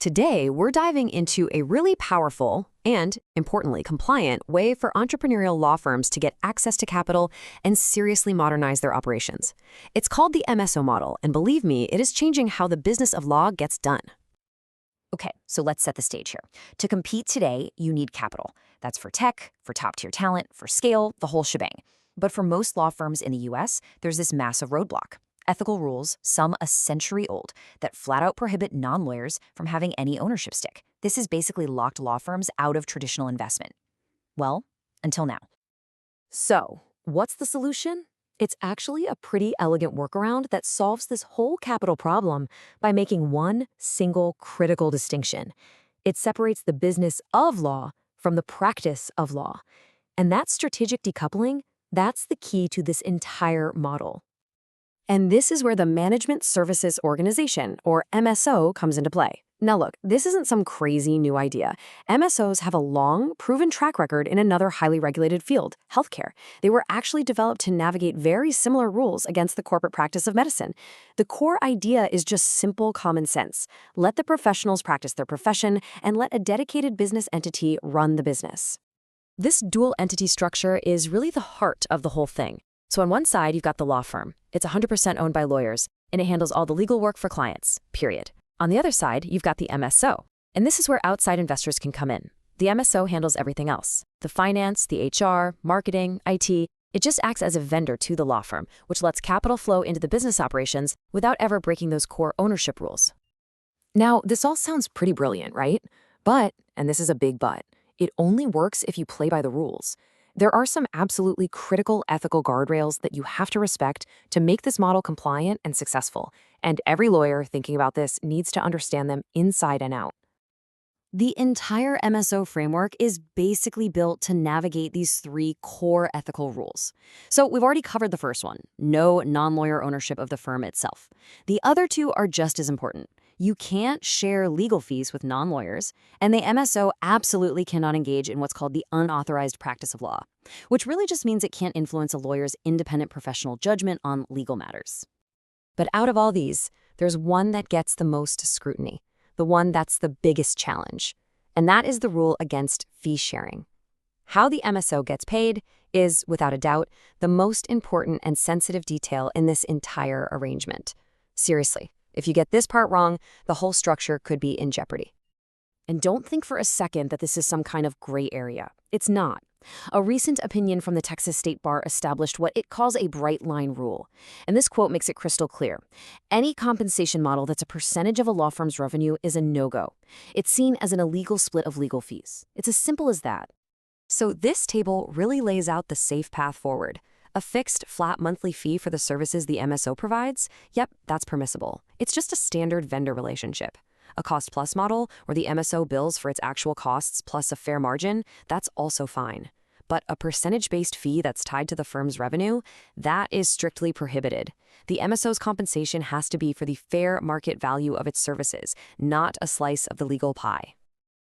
Today, we're diving into a really powerful and, importantly, compliant way for entrepreneurial law firms to get access to capital and seriously modernize their operations. It's called the MSO model, and believe me, it is changing how the business of law gets done. Okay, so let's set the stage here. To compete today, you need capital. That's for tech, for top-tier talent, for scale, the whole shebang. But for most law firms in the US, there's this massive roadblock. Ethical rules, some a century old, that flat out prohibit non-lawyers from having any ownership stake. This has basically locked law firms out of traditional investment. Well, until now. So, what's the solution? It's actually a pretty elegant workaround that solves this whole capital problem by making one single critical distinction. It separates the business of law from the practice of law. And that strategic decoupling, that's the key to this entire model. And this is where the Management Services Organization, or MSO, comes into play. Now look, this isn't some crazy new idea. MSOs have a long, proven track record in another highly regulated field, healthcare. They were actually developed to navigate very similar rules against the corporate practice of medicine. The core idea is just simple common sense. Let the professionals practice their profession, and let a dedicated business entity run the business. This dual entity structure is really the heart of the whole thing. So on one side, you've got the law firm. It's 100% owned by lawyers, and it handles all the legal work for clients, period. On the other side, you've got the MSO, and this is where outside investors can come in. The MSO handles everything else: the finance, the HR, marketing, IT. It just acts as a vendor to the law firm, which lets capital flow into the business operations without ever breaking those core ownership rules. Now, this all sounds pretty brilliant, right? But, and this is a big but, it only works if you play by the rules. There are some absolutely critical ethical guardrails that you have to respect to make this model compliant and successful, and every lawyer thinking about this needs to understand them inside and out. The entire MSO framework is basically built to navigate these three core ethical rules. So we've already covered the first one: no non-lawyer ownership of the firm itself. The other two are just as important. You can't share legal fees with non-lawyers, and the MSO absolutely cannot engage in what's called the unauthorized practice of law, which really just means it can't influence a lawyer's independent professional judgment on legal matters. But out of all these, there's one that gets the most scrutiny, the one that's the biggest challenge, and that is the rule against fee sharing. How the MSO gets paid is, without a doubt, the most important and sensitive detail in this entire arrangement. Seriously. If you get this part wrong, the whole structure could be in jeopardy. And don't think for a second that this is some kind of gray area. It's not. A recent opinion from the Texas State Bar established what it calls a bright line rule. And this quote makes it crystal clear. Any compensation model that's a percentage of a law firm's revenue is a no-go. It's seen as an illegal split of legal fees. It's as simple as that. So this table really lays out the safe path forward. A fixed, flat monthly fee for the services the MSO provides? Yep, that's permissible. It's just a standard vendor relationship. A cost-plus model, where the MSO bills for its actual costs plus a fair margin, that's also fine. But a percentage-based fee that's tied to the firm's revenue? That is strictly prohibited. The MSO's compensation has to be for the fair market value of its services, not a slice of the legal pie.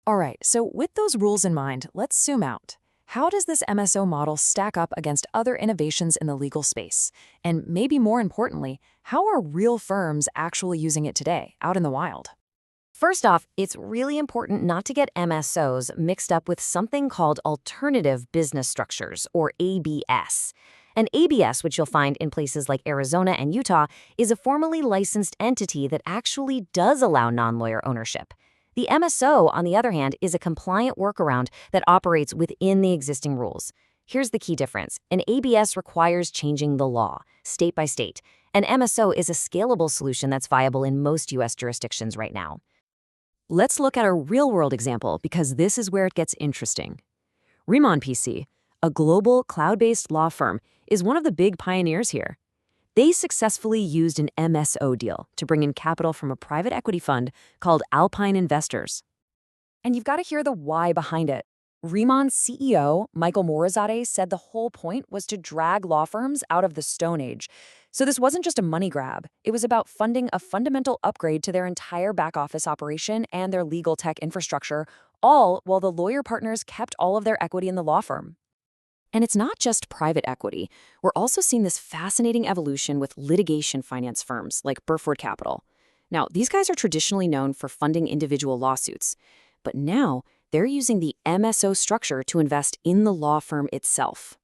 All right, so with those rules in mind, let's zoom out. How does this MSO model stack up against other innovations in the legal space? And maybe more importantly, how are real firms actually using it today, out in the wild? First off, it's really important not to get MSOs mixed up with something called alternative business structures, or ABS. An ABS, which you'll find in places like Arizona and Utah, is a formally licensed entity that actually does allow non-lawyer ownership. The MSO, on the other hand, is a compliant workaround that operates within the existing rules. Here's the key difference. An ABS requires changing the law, state by state. An MSO is a scalable solution that's viable in most U.S. jurisdictions right now. Let's look at a real-world example, because this is where it gets interesting. Remon PC, a global cloud-based law firm, is one of the big pioneers here. They successfully used an MSO deal to bring in capital from a private equity fund called Alpine Investors. And you've got to hear the why behind it. Remon's CEO, Michael Morizade, said the whole point was to drag law firms out of the Stone Age. So this wasn't just a money grab. It was about funding a fundamental upgrade to their entire back-office operation and their legal tech infrastructure, all while the lawyer partners kept all of their equity in the law firm. And it's not just private equity. We're also seeing this fascinating evolution with litigation finance firms like Burford Capital. Now, these guys are traditionally known for funding individual lawsuits, but now they're using the MSO structure to invest in the law firm itself.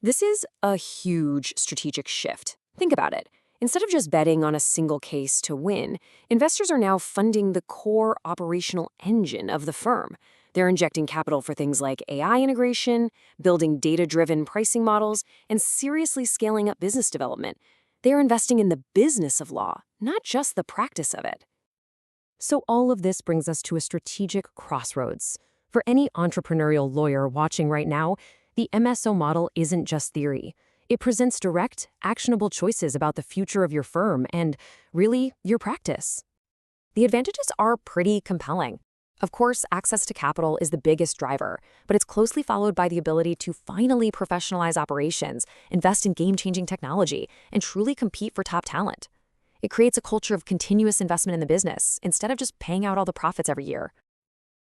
This is a huge strategic shift. Think about it. Instead of just betting on a single case to win, investors are now funding the core operational engine of the firm. They're injecting capital for things like AI integration, building data-driven pricing models, and seriously scaling up business development. They're investing in the business of law, not just the practice of it. So all of this brings us to a strategic crossroads. For any entrepreneurial lawyer watching right now, the MSO model isn't just theory. It presents direct, actionable choices about the future of your firm and, really, your practice. The advantages are pretty compelling. Of course, access to capital is the biggest driver, but it's closely followed by the ability to finally professionalize operations, invest in game-changing technology, and truly compete for top talent. It creates a culture of continuous investment in the business, instead of just paying out all the profits every year.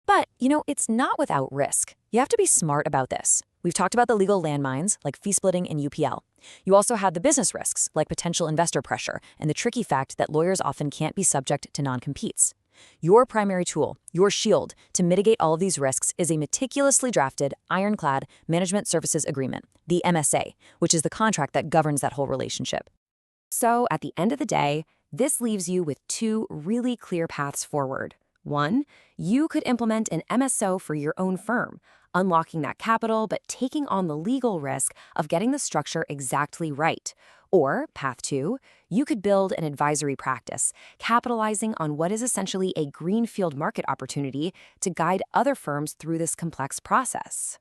But, it's not without risk. You have to be smart about this. We've talked about the legal landmines, like fee splitting and UPL. You also have the business risks, like potential investor pressure, and the tricky fact that lawyers often can't be subject to non-competes. Your primary tool, your shield, to mitigate all of these risks is a meticulously drafted, Ironclad Management Services Agreement, the MSA, which is the contract that governs that whole relationship. So, at the end of the day, this leaves you with two really clear paths forward. One, you could implement an MSO for your own firm, unlocking that capital but taking on the legal risk of getting the structure exactly right. Or, path two, you could build an advisory practice, capitalizing on what is essentially a greenfield market opportunity to guide other firms through this complex process.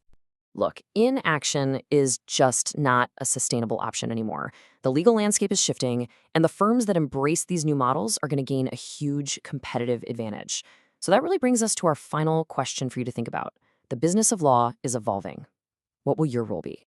Look, inaction is just not a sustainable option anymore. The legal landscape is shifting, and the firms that embrace these new models are going to gain a huge competitive advantage. So that really brings us to our final question for you to think about. The business of law is evolving. What will your role be?